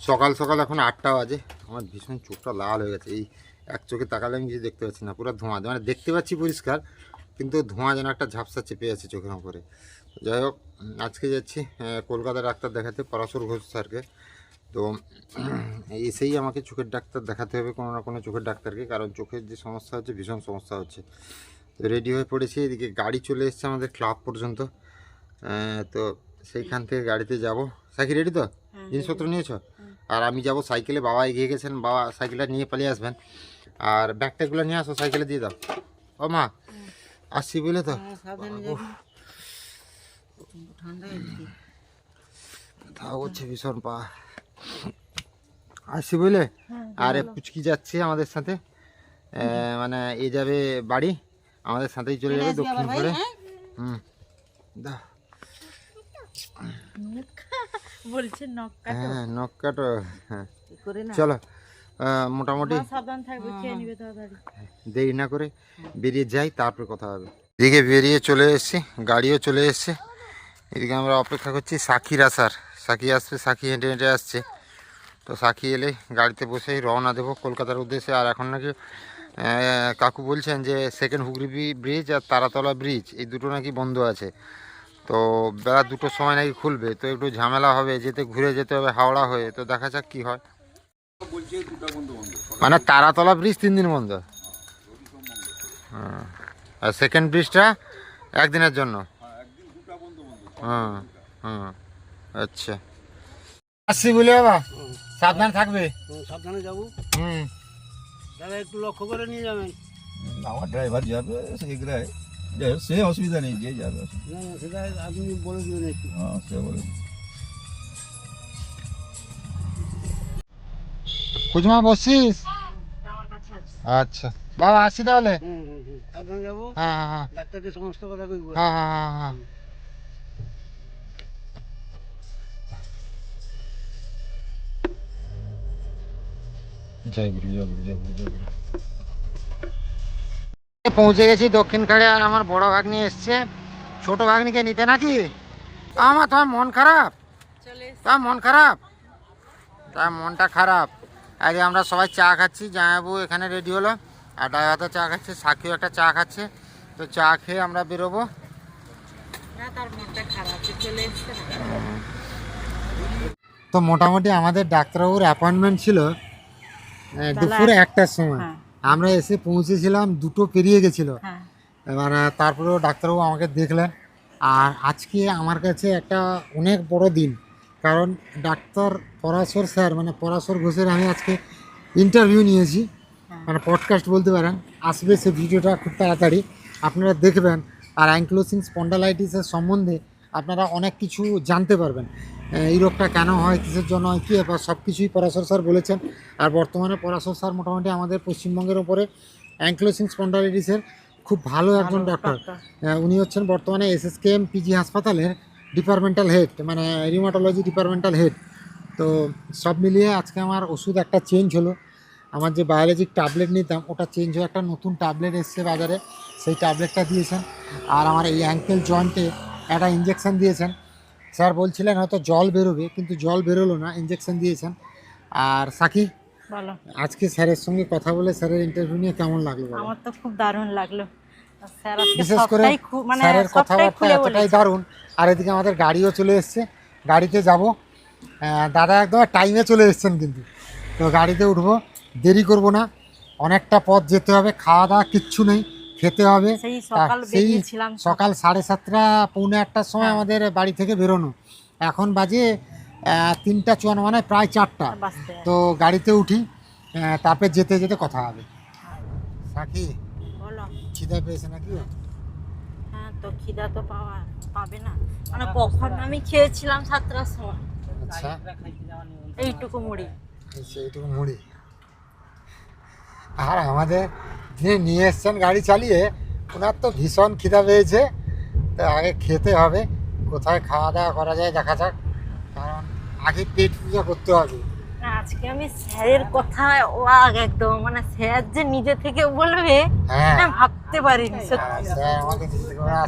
সকাল সকাল এখন 8টা বাজে। আমার ভীষণ চোখটা লাল হয়ে গেছে। এই এক চোখে তাকালে আমি কিছু দেখতে পাচ্ছি না, পুরো ধোঁয়া, মানে দেখতে পাচ্ছি পরিষ্কার কিন্তু ধোঁয়া যেন একটা ঝাপসা চেপে আছে চোখের উপরে। যাই হোক, আজকে যাচ্ছি কলকাতার ডাক্তার দেখাতে, পরাশর ঘোষ স্যারকে। তো এসেই আমাকে চোখের ডাক্তার দেখাতে হবে, কোনো না কোনো চোখের ডাক্তারকে, কারণ চোখের যে সমস্যা হচ্ছে ভীষণ সমস্যা হচ্ছে। তো রেডি হয়ে পড়েছি, এদিকে গাড়ি চলে এসছে আমাদের ক্লাব পর্যন্ত। তো সেইখান থেকে গাড়িতে যাব। সাইকেল রেডি তো? জিনিসপত্র নিয়েছো? আর আমি যাব সাইকেলে, বাবা এগিয়ে গেছেন, বাবা সাইকেলটা নিয়ে পালিয়ে আসবেন। আর ব্যাগটাগুলো নিয়ে আসো, সাইকেলে দিয়ে দাও। ও মা, আসছি বলে তো তাও হচ্ছে ভীষণ পা, আসছি বুঝলে। আর পুচকি যাচ্ছে আমাদের সাথে, মানে এ যাবে বাড়ি, আমাদের সাথেই চলে যাবে দক্ষিণ করে। দা বলছে নখ কাটো। হ্যাঁ, নখ কাটো। হ্যাঁ, চলো মোটামুটি সাবধান থাকবে, খেয়ে নিবে তাড়াতাড়ি। দেরি না করে বেরিয়ে যাই, তারপরে কথা হবে। এদিকে বেরিয়ে চলে এসেছি, গাড়িও চলে এসছে। এদিকে আমরা অপেক্ষা করছি সাকির আসার। সাকি আসবে, সাকি হেঁটে হেঁটে আসছে। তো সাকি এলে গাড়িতে বসেই রওনা দেবো কলকাতার উদ্দেশ্যে। আর এখন নাকি কাকু বলছেন যে সেকেন্ড হুগলি ব্রিজ আর তারাতলা ব্রিজ, এই দুটো নাকি বন্ধ আছে। তো বেলা 2টোর সময় নাকি খুলবে, তো একটু ঝামেলা হবে, যেতে ঘুরে যেতে হবে হাওড়া হয়ে। তো দেখা যাক কী হয়। মানে তারাতলা ব্রিজ 3 দিন বন্ধ, হ্যাঁ, আর সেকেন্ড ব্রিজটা একদিনের জন্য। হ্যাঁ হ্যাঁ, আচ্ছা, আসছি বলে বাবা, সাবধান থাকবে। সাবধানে যাবো। হুম, দাদা একটু লক্ষ্য করে নিয়ে যাবেন। আমার ড্রাইভার যাবে, সেগুলাই সে অসুবিধা নেই, যে যাবে। না না, সেটা আপনি বলে দিবেন একটু। হ্যাঁ, সে বলে। কুজমা বসছিস? আচ্ছা বাবা, আসছি তাহলে। সাবধানে যাবো। হ্যাঁ হ্যাঁ হ্যাঁ ডাক্তারকে সমস্ত কথা কইব। হ্যাঁ হ্যাঁ হ্যাঁ হ্যাঁ। জয় গুরু, জয় গুরু, জয় গুরু, জয় গুরু। পৌঁছে গেছি দক্ষিণ খাড়ে। আর আমার বড় ভাগ্নি এসছে ছোট ভাগ্নিকে নিতে নাকি। আমার তোমার মন খারাপ, চলে এসে তোমার মন খারাপ, তার মনটা খারাপ। আগে আমরা সবাই চা খাচ্ছি, জামাইবাবু এখানে রেডি হলো, আর ড্রাইভার চা খাচ্ছে, সাকিও একটা চা খাচ্ছে। তো চা খেয়ে আমরা বেরোবো। না, তার মনটা খারাপ, চলে এসছে না। তো মোটামুটি আমাদের ডাক্তারবাবুর অ্যাপয়েন্টমেন্ট ছিল দুপুরে 1টার সময়। হ্যাঁ। আমরা এসে পৌঁছেছিলাম 2টো পেরিয়ে গেছিলো। হ্যাঁ, মানে তারপরেও ডাক্তারবাবু আমাকে দেখলেন। আর আজকে আমার কাছে একটা অনেক বড় দিন, কারণ ডাক্তার পরাশর স্যার, মানে পরাশর ঘোষের আমি আজকে ইন্টারভিউ নিয়েছি, মানে পডকাস্ট বলতে পারেন। আসবে সে ভিডিওটা খুব তাড়াতাড়ি, আপনারা দেখবেন। আর অ্যাঙ্কিলোসিং স্পন্ডালাইটিসের সম্বন্ধে আপনারা অনেক কিছু জানতে পারবেন। এই রোগটা কেন হয়, কিসের জন্য হয়, কী ব্যাপার, সব কিছুই পরাশর স্যার বলেছেন। আর বর্তমানে পরাশর স্যার মোটামুটি আমাদের পশ্চিমবঙ্গের ওপরে অ্যাঙ্কিলোসিং স্পন্ডালাইটিসের খুব ভালো একজন ডক্টর। উনি হচ্ছেন বর্তমানে SSKM পিজি হাসপাতালের ডিপার্টমেন্টাল হেড, মানে রিউমাটোলজি ডিপার্টমেন্টাল হেড। তো সব মিলিয়ে আজকে আমার ওষুধ একটা চেঞ্জ হলো। আমার যে বায়োলজিক ট্যাবলেট নিতাম ওটা চেঞ্জ হয়ে একটা নতুন ট্যাবলেট এসছে বাজারে, সেই ট্যাবলেটটা দিয়েছেন। আর আমার এই অ্যাঙ্কেল জয়েন্টে একটা ইঞ্জেকশান দিয়েছেন। স্যার বলছিলেন হয়তো জল বেরোবে, কিন্তু জল বেরোলো না, ইঞ্জেকশান দিয়েছেন। আর সাকি, বলো। আজকে স্যারের সঙ্গে কথা বলে স্যারের ইন্টারভিউ নিয়ে কেমন লাগলো বলো? আমার তো খুব দারুণ লাগলো। স্যার আজকে বিশেষ করে সবটাই মানে স্যারের সবটাই কথাবার্তা খুলে এতটাই বলেছে। দারুণ। আর এদিকে আমাদের গাড়িও চলে এসছে, গাড়িতে যাব। দাদা একদম টাইমে চলে এসছেন কিন্তু। তো গাড়িতে উঠবো, দেরি করব না, অনেকটা পথ যেতে হবে, খাওয়া দাওয়া কিচ্ছু নেই, খেতে হবে। সেই সকাল সেই বেরিয়েছিলাম, সকাল 7:30 পৌনে 1টার সময় আমাদের বাড়ি থেকে বেরোনো। এখন বাজে 3টা 54, মানে প্রায় 4টা। বাঁচতে তো গাড়িতে উঠি, তারপরে যেতে যেতে কথা হবে। সাকি, বলো। খিদা পেয়েছে নাকি? হ্যাঁ, তো খিদা তো পাবে না, মানে কখন আমি খেয়েছিলাম 7টার সময় আচ্ছা, এইটুকু মুড়ি। সেইটুকু মুড়ি। আর আমাদের যিনি নিয়ে এসছেন গাড়ি চালিয়ে, ওনার তো ভীষণ খিদা পেয়েছে। তো আগে খেতে হবে, কোথায় খাওয়া দাওয়া করা যায় দেখা যাক, কারণ আগে পেট পূজা করতে হবে। না, আজকে আমি স্যারের কথায় অবাক একদম, মানে স্যার যে নিজে থেকে বলবে হ্যাঁ আমি ভাবতে পারিনি সত্যি। স্যার আমাকে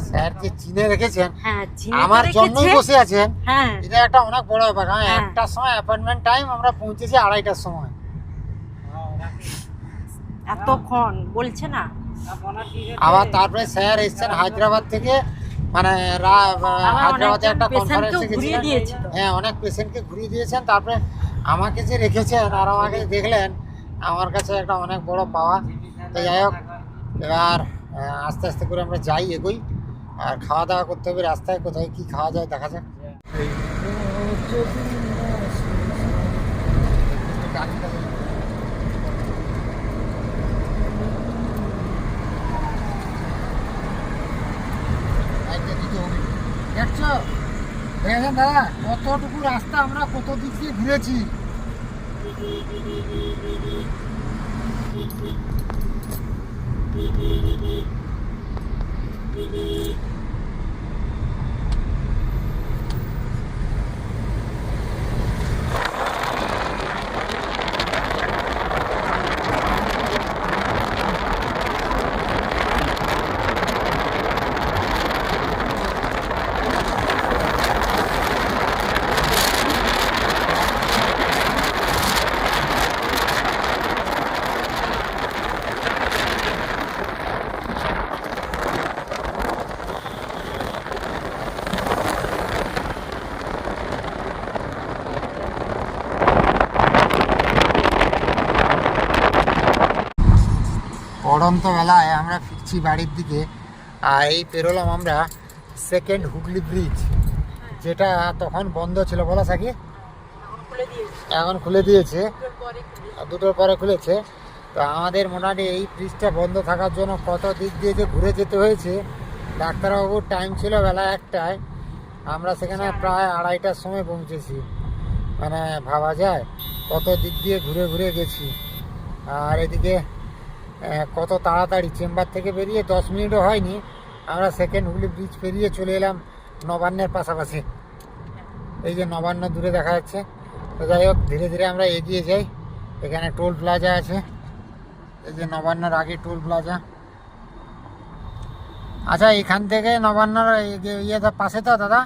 স্যার যে চিনে রেখেছেন, হ্যাঁ, চিনে তো আমার জন্যই রেখেছে। বসে আছেন, হ্যাঁ, এটা একটা অনেক বড় ব্যাপার। কারণ হ্যাঁ। 1টার সময় অ্যাপয়েন্টমেন্ট টাইম, আমরা পৌঁছেছি 2:30টার সময়। এতক্ষণ বলছে না। আবার তারপরে স্যার এসেছেন হায়দ্রাবাদ থেকে, মানে হায়দ্রাবাদে অনেকজন একটা পেশেন্টকেও কনফারেন্সে ঘুরিয়ে গেছিলেন। দিয়েছিল। হ্যাঁ, অনেক পেশেন্টকে ঘুরিয়ে দিয়েছেন, তারপরে আমাকে যে রেখেছেন আর আমাকে দেখলেন, আমার কাছে একটা অনেক বড় পাওয়া। তো যাই হোক, এবার আস্তে আস্তে করে আমরা যাই, এগোই। আর খাওয়া দাওয়া করতে হবে রাস্তায়, কোথায় কী খাওয়া যায় দেখা যাক। দেখছো, দেখেছেন দাদা কতটুকু রাস্তা আমরা কত দিক দিয়ে ঘুরেছি। পড়ন্ত বেলায় আমরা ফিরছি বাড়ির দিকে, আর এই পেরোলাম আমরা সেকেন্ড হুগলি ব্রিজ, যেটা তখন বন্ধ ছিল, বলা থাকি এখন খুলে দিয়েছে, আর 2টোর পরে খুলেছে। তো আমাদের মোটামুটি এই ব্রিজটা বন্ধ থাকার জন্য কত দিক দিয়ে যে ঘুরে যেতে হয়েছে। ডাক্তারবাবুর টাইম ছিল বেলা 1টায়, আমরা সেখানে প্রায় 2:30টার সময় পৌঁছেছি। মানে ভাবা যায় কত দিক দিয়ে ঘুরে ঘুরে গেছি। আর এদিকে কত তাড়াতাড়ি চেম্বার থেকে বেরিয়ে 10 মিনিটও হয়নি, আমরা সেকেন্ড হুগলি ব্রিজ পেরিয়ে চলে এলাম নবান্নের পাশাপাশি। এই যে নবান্ন দূরে দেখা যাচ্ছে। তো যাই হোক, ধীরে ধীরে আমরা এগিয়ে যাই। এখানে টোল প্লাজা আছে, এই যে নবান্নর আগে টোল প্লাজা। আচ্ছা, এখান থেকে নবান্নর ইয়েটা পাশে তো দাদা,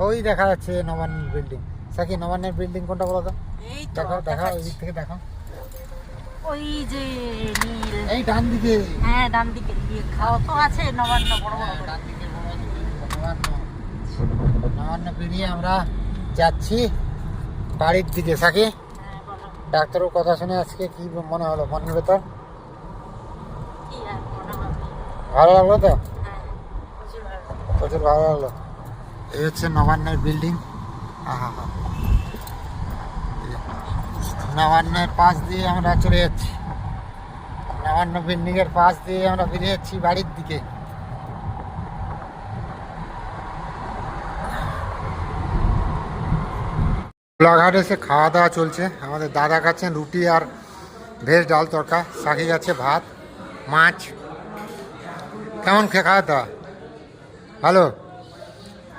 ওই দেখা যাচ্ছে নবান্নের বিল্ডিং। সাকি, নবান্নের বিল্ডিং কোনটা বলো তো? এই তো দেখো দেখো, ওই দেখাচ্ছি। দিক থেকে দেখো, ওই যে নীল, এই ডান দিকে। হ্যাঁ ডান দিকে দিয়ে খাওয়া তো আছে নবান্ন বড় বড় করে। ডান দিকে নবান্ন। নবান্ন পেরিয়ে আমরা যাচ্ছি বাড়ির দিকে। সাকি, হ্যাঁ, বলো। ডাক্তারের কথা শুনে আজকে কি মনে হলো, মনের ভেতর কি আর মনে হবে? ভালো লাগলো তো? হ্যাঁ, প্রচুর ভালো। প্রচুর ভালো লাগলো। এই হচ্ছে নবান্নের বিল্ডিং। আহা হা, নবান্নের পাশ দিয়ে আমরা চলে যাচ্ছি, নবান্ন বিল্ডিংয়ের পাশ দিয়ে আমরা ফিরে যাচ্ছি বাড়ির দিকে। ব্লগহাট এসে খাওয়া দাওয়া চলছে। আমাদের দাদা খাচ্ছেন রুটি আর ভেজ ডাল তরকা, সাকি যাচ্ছে ভাত মাছ। কেমন খাওয়া দাওয়া? ভালো।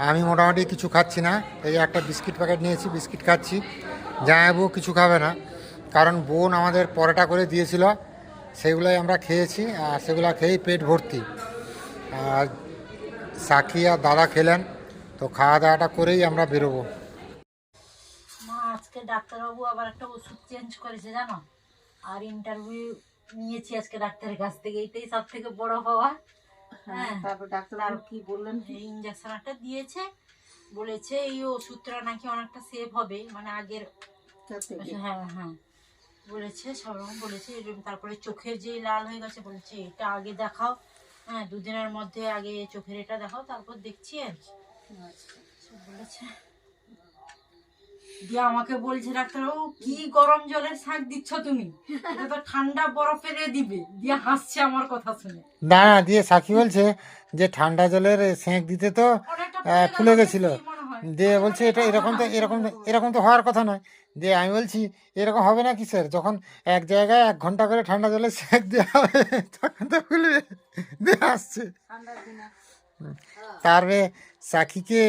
আমি মোটামুটি কিছু খাচ্ছি না, এই যে একটা বিস্কিট প্যাকেট নিয়েছি, বিস্কিট খাচ্ছি। জামাইবাবু কিছু খাবে না, কারণ বোন আমাদের পরোটা করে দিয়েছিল, সেগুলোই আমরা খেয়েছি, আর সেগুলো খেয়েই পেট ভর্তি। আর সাকি আর দাদা খেলেন, তো খাওয়া দাওয়াটা করেই আমরা বেরোবো। মা, আজকে ডাক্তারবাবু আবার একটা ওষুধ চেঞ্জ করেছে জানো, আর ইন্টারভিউ নিয়েছি আজকে ডাক্তারের কাছ থেকে, এটাই সব থেকে বড় পাওয়া। হ্যাঁ, তারপর ডাক্তার কি বললেন? ইঞ্জেকশন একটা দিয়েছে, বলেছে এই ওষুধটা নাকি অনেকটা সেভ হবে, মানে আগের। হ্যাঁ হ্যাঁ, বলেছে সব রকম বলেছে। তারপরে চোখের যে লাল হয়ে গেছে বলেছে এটা আগে দেখাও, হ্যাঁ 2 দিনের মধ্যে আগে চোখের এটা দেখাও, তারপর দেখছি আর কি। সব বলেছে। দিয়ে আমাকে বলছে ডাক্তারবাবু, কি গরম জলের শাক দিচ্ছ তুমি, এটা তো ঠান্ডা বরফের দিবে। দিয়ে হাসছে আমার কথা শুনে। না না, দিয়ে সাকি বলছে যে ঠান্ডা জলের সেঁক দিতে তো অনেকটা ফুলে গেছিল। বেশি মনে হয়। দিয়ে বলছে এটা এরকম তো হওয়ার কথা নয়। দিয়ে আমি বলছি এরকম হবে না কি স্যার, যখন এক জায়গায় 1 ঘন্টা করে ঠান্ডা জলে সেঁক দেওয়া হবে তখন তো খুলবে। দিয়ে আসছে। তারপরে সাকিকে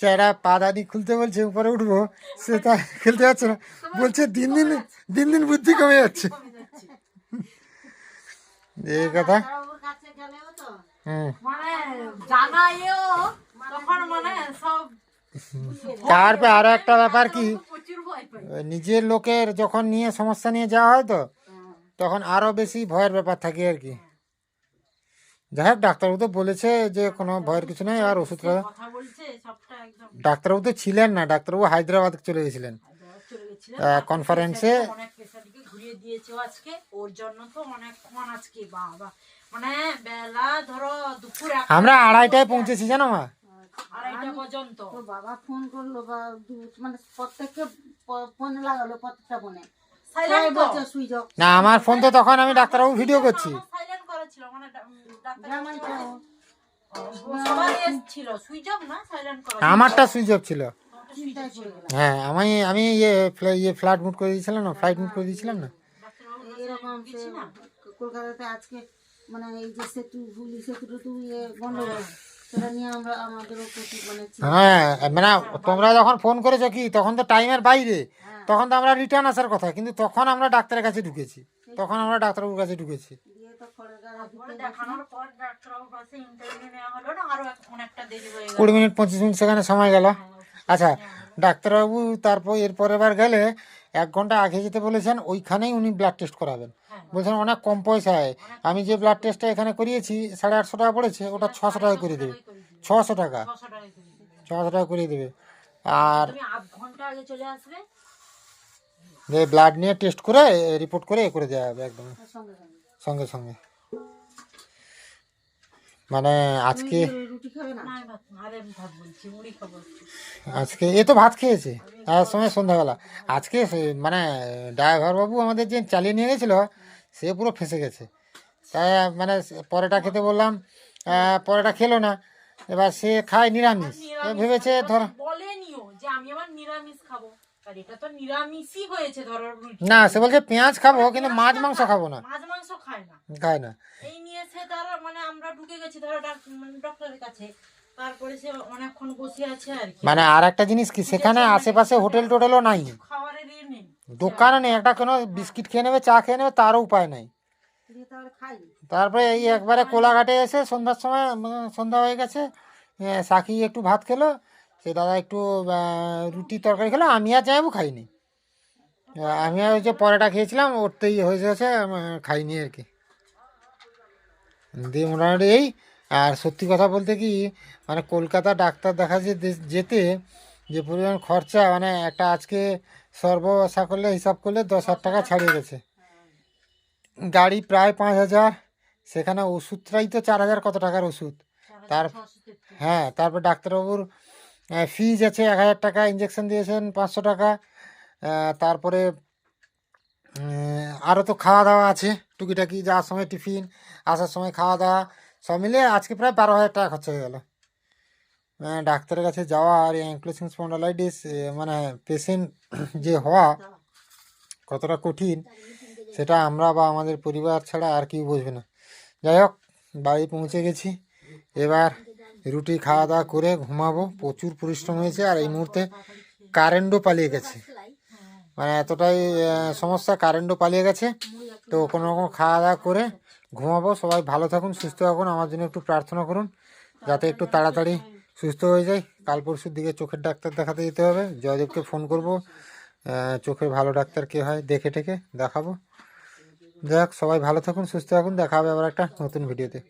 চেহারা পা দাদি খুলতে বলছে, উপরে উঠবো, সে তা খেলতে যাচ্ছে না, বলছে দিন দিন দিন দিন বুদ্ধি কমে যাচ্ছে। এই কথা। ডাক্তারবাবুর কাছে গেলেও তো হুম। মানে জানাইও তখন মানে সব তারপরে আরো একটা ব্যাপার কি, প্রচুর ভয় পাই। নিজের লোকের যখন নিয়ে সমস্যা নিয়ে যাওয়া হয় তো তখন আরো বেশি ভয়ের ব্যাপার থাকে আর কি। যাই হোক, ডাক্তারবাবু তো বলেছে যে কোনো ভয়ের কিছু নেই, আর ওষুধটা, কথা বলছে সবটা একদম ডাক্তারবাবু তো ছিলেন না, ডাক্তারবাবু হায়দ্রাবাদ চলে গেছিলেন চলে গেছিলেন। কনফারেন্সে। অনেক পেশেন্টকে ঘুরিয়ে দিয়েছে ও আজকে, ওর জন্য তো অনেকক্ষণ আজকে বাবা মানে বেলা ধরো দুপুর আমরা 2:30টায় পৌঁছেছি জানো মা। 2:30 পর্যন্ত। তো বাবা ফোন করলো বা মানে প্রত্যেককে ফোনে লাগালো, প্রত্যেকটা ফোনে সাইলেন্ট বলছে সুইচ অফ। না, আমার ফোন তো তখন আমি ডাক্তারবাবু ভিডিও করছি। সাইলেন্ট করা ছিল মানে ডাক্তার গ্রামাঞ্চল সবাই ছিল সুইচ অফ না সাইলেন্ট করা। আমারটা সুইচ অফ ছিল। চিন্তায় পড়ে গেলাম। হ্যাঁ, আমি ফ্লাইট মুড করে দিয়েছিলাম না, ফ্লাইট মুড করে দিয়েছিলাম না। এরকম কলকাতাতে আজকে মানে এই যে সেতু, হুগলি সেতুটা তো গন্ডগোল, সেটা নিয়ে আমাদেরও প্রচুর মানে হ্যাঁ, মানে তোমরা যখন ফোন করেছো কি, তখন তো টাইমের বাইরে, তখন তো আমরা রিটার্ন আসার কথা, কিন্তু তখন আমরা ডাক্তারের কাছে ঢুকেছি, তখন আমরা ডাক্তারবাবুর কাছে ঢুকেছি। দিয়ে তো খড়ের গাড়া তারপরে দেখানোর পর ডাক্তারবাবুর কাছে ইন্টারভিউ নেওয়া হলো না, আরো অনেকটা দেরি হয়ে গেল। 20 মিনিট 25 মিনিট সেখানে সময় গেল। আচ্ছা, ডাক্তারবাবু তারপর এরপরের বার গেলে 1 ঘন্টা আগে যেতে বলেছেন, ওইখানেই উনি ব্লাড টেস্ট করাবেন। বলছেন অনেক কম পয়সায়, আমি যে ব্লাড টেস্টটা এখানে করিয়েছি 850 টাকা পড়েছে, ওটা 600 টাকা করে দেবে। 600 টাকা, 600 টাকা করে দিবে। 600 টাকা করে দেবে। আর তুমি আধ ঘন্টা আগে চলে আসবে। যে ব্লাড নিয়ে টেস্ট করে রিপোর্ট করে করে দেওয়া হবে একদম সঙ্গে সঙ্গে। সঙ্গে সঙ্গে। মানে আজকে রুটি খাবে না? না ভাত, আরে আমি ভাত বলছি, মুড়ি খাবো। আজকে এ তো ভাত খেয়েছে আর সময় সন্ধ্যাবেলা। আজকে মানে ড্রাইভার বাবু আমাদের যে চালিয়ে নিয়ে গেছিলো, সে পুরো ফেঁসে গেছে। তাই মানে পরেটা খেতে বললাম, পরেটা খেলো না, এবার সে খায় নিরামিষ। এ ভেবেছে ধর, বলেনিও যে আমি আবার নিরামিষ খাবো, আর এটা তো নিরামিষই হয়েছে ধরো রুটি। না, সে বলছে পেঁয়াজ খাবো কিন্তু মাছ মাংস খাবো না, মাছ মাংস খায় না। খায় না। এই নিয়ে সে তারা মানে আমরা ঢুকে গেছি ধরো ডক্টরের কাছে, তারপরে সে অনেকক্ষণ বসে আছে আর কি। মানে আর একটা জিনিস কি, সেখানে আশেপাশে হোটেল টোটেলও নাই, খাবারের ইয়ে নেই। দোকানও নেই, একটা কোনো বিস্কিট খেয়ে নেবে, চা খেয়ে নেবে, তারও উপায় নাই। দিয়ে তাহলে খাই। তারপরে এই একবারে কোলাঘাটে এসে সন্ধ্যার সময়, সন্ধ্যা হয়ে গেছে, সাকি একটু ভাত খেলো, সে দাদা একটু রুটি তরকারি খেলো, আমি আর যাইবো খাইনি। আমি আর ওই যে পরেটা খেয়েছিলাম, ওরতেই হয়ে গেছে, খাইনি আর কি। দিয়ে মোটামুটি এই। আর সত্যি কথা বলতে কি, মানে কলকাতা ডাক্তার দেখা যেতে যে পরিমাণ খরচা, মানে একটা আজকে সর্বসা করলে হিসাব করলে 10,000 টাকা ছাড়িয়ে গেছে। গাড়ি প্রায় 5,000, সেখানে ওষুধটাই তো 4,000 কত টাকার ওষুধ। তার হ্যাঁ, তারপর ডাক্তারবাবুর ফিজ আছে 1,000 টাকা, ইঞ্জেকশন দিয়েছেন 500 টাকা, তারপরে আরও তো খাওয়া দাওয়া আছে টুকিটাকি, যাওয়ার সময় টিফিন, আসার সময় খাওয়া দাওয়া, সব মিলে আজকে প্রায় 12,000 টাকা খরচা হয়ে গেল। ডাক্তারের কাছে যাওয়া আর অ্যাঙ্কিলোসিং স্পন্ডালাইটিস মানে পেশেন্ট যে হওয়া কতটা কঠিন, সেটা আমরা বা আমাদের পরিবার ছাড়া আর কেউ বুঝবে না। যাই হোক, বাড়ি পৌঁছে গেছি, এবার রুটি খাওয়া দাওয়া করে ঘুমাবো। প্রচুর পরিশ্রম হয়েছে, আর এই মুহূর্তে কারেন্টও পালিয়ে গেছে, মানে এতটাই সমস্যা, কারেন্টও পালিয়ে গেছে। তো কোনো রকম খাওয়া দাওয়া করে ঘুমাবো। সবাই ভালো থাকুন, সুস্থ থাকুন, আমার জন্য একটু প্রার্থনা করুন যাতে একটু তাড়াতাড়ি সুস্থ হয়ে যাই। কাল পরশুর দিকে চোখের ডাক্তার দেখাতে যেতে হবে, জয়দেবকে ফোন করব, চোখের ভালো ডাক্তার কে হয় দেখে টেকে দেখাবো। যাই হোক, সবাই ভালো থাকুন, সুস্থ থাকুন, দেখা হবে আবার একটা নতুন ভিডিওতে।